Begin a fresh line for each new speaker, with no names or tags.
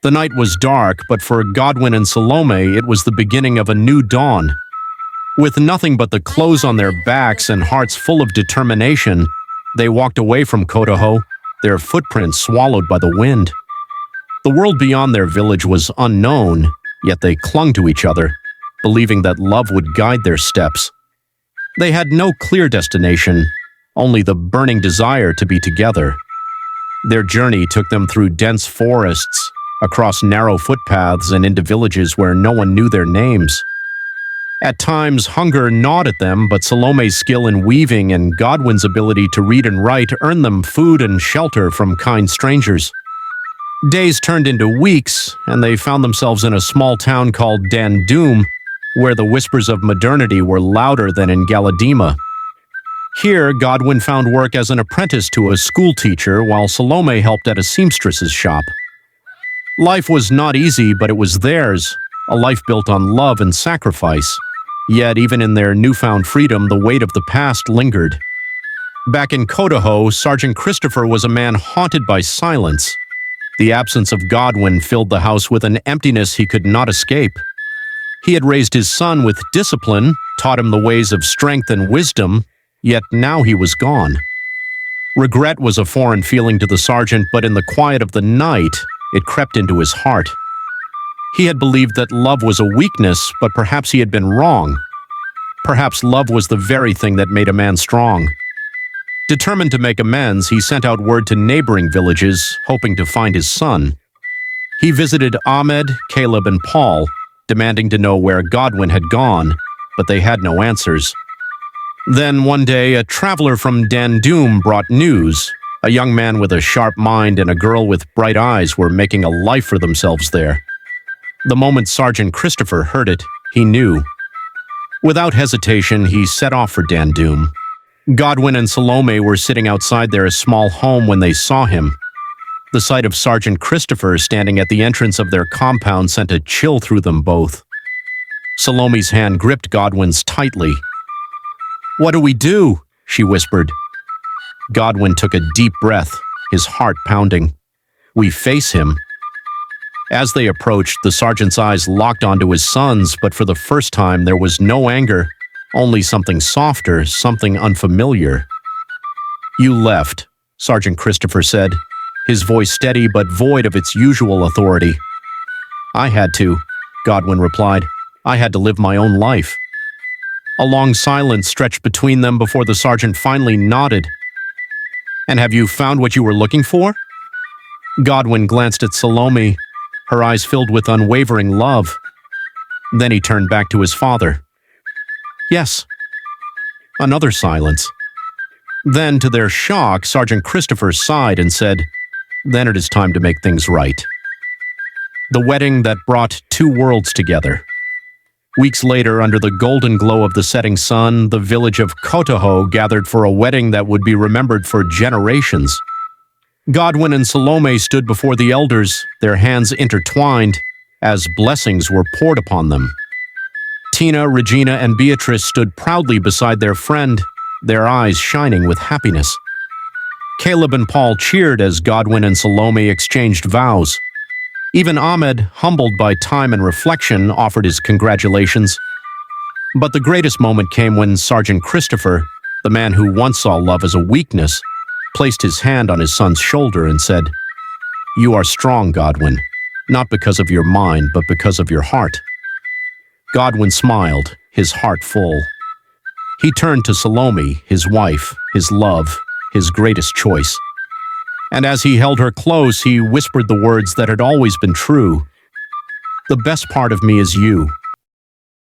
The night was dark, but for Godwin and Salome, it was the beginning of a new dawn. With nothing but the clothes on their backs and hearts full of determination, they walked away from Kotaho, their footprints swallowed by the wind. The world beyond their village was unknown, yet they clung to each other, believing that love would guide their steps. They had no clear destination, only the burning desire to be together. Their journey took them through dense forests, across narrow footpaths and into villages where no one knew their names. At times, hunger gnawed at them, but Salome's skill in weaving and Godwin's ability to read and write earned them food and shelter from kind strangers. Days turned into weeks, and they found themselves in a small town called Dandum, where the whispers of modernity were louder than in Galadima. Here, Godwin found work as an apprentice to a schoolteacher, while Salome helped at a seamstress's shop. Life was not easy, but it was theirs, a life built on love and sacrifice. Yet, even in their newfound freedom, the weight of the past lingered. Back in Kotaho, Sergeant Christopher was a man haunted by silence. The absence of Godwin filled the house with an emptiness he could not escape. He had raised his son with discipline, taught him the ways of strength and wisdom, yet now he was gone. Regret was a foreign feeling to the sergeant, but in the quiet of the night, it crept into his heart. He had believed that love was a weakness, but perhaps he had been wrong. Perhaps love was the very thing that made a man strong. Determined to make amends, he sent out word to neighboring villages, hoping to find his son. He visited Ahmed, Caleb, and Paul, demanding to know where Godwin had gone, but they had no answers. Then one day, a traveler from Dandum brought news. A young man with a sharp mind and a girl with bright eyes were making a life for themselves there. The moment Sergeant Christopher heard it, he knew. Without hesitation, he set off for Dandum. Godwin and Salome were sitting outside their small home when they saw him. The sight of Sergeant Christopher standing at the entrance of their compound sent a chill through them both. Salome's hand gripped Godwin's tightly. "What do we do?" she whispered. Godwin took a deep breath, his heart pounding. "We face him." As they approached, the sergeant's eyes locked onto his son's, but for the first time there was no anger, only something softer, something unfamiliar. "You left," Sergeant Christopher said, his voice steady but void of its usual authority. "I had to," Godwin replied. "I had to live my own life." A long silence stretched between them before the sergeant finally nodded. "And have you found what you were looking for?" Godwin glanced at Salome, her eyes filled with unwavering love. Then he turned back to his father. "Yes." Another silence. Then, to their shock, Sergeant Christopher sighed and said, "Then it is time to make things right." The wedding that brought two worlds together. Weeks later, under the golden glow of the setting sun, the village of Kotaho gathered for a wedding that would be remembered for generations. Godwin and Salome stood before the elders, their hands intertwined, as blessings were poured upon them. Tina, Regina, and Beatrice stood proudly beside their friend, their eyes shining with happiness. Caleb and Paul cheered as Godwin and Salome exchanged vows. Even Ahmed, humbled by time and reflection, offered his congratulations. But the greatest moment came when Sergeant Christopher, the man who once saw love as a weakness, placed his hand on his son's shoulder and said, "You are strong, Godwin, not because of your mind, but because of your heart." Godwin smiled, his heart full. He turned to Salome, his wife, his love, his greatest choice. And as he held her close, he whispered the words that had always been true. "The best part of me is you.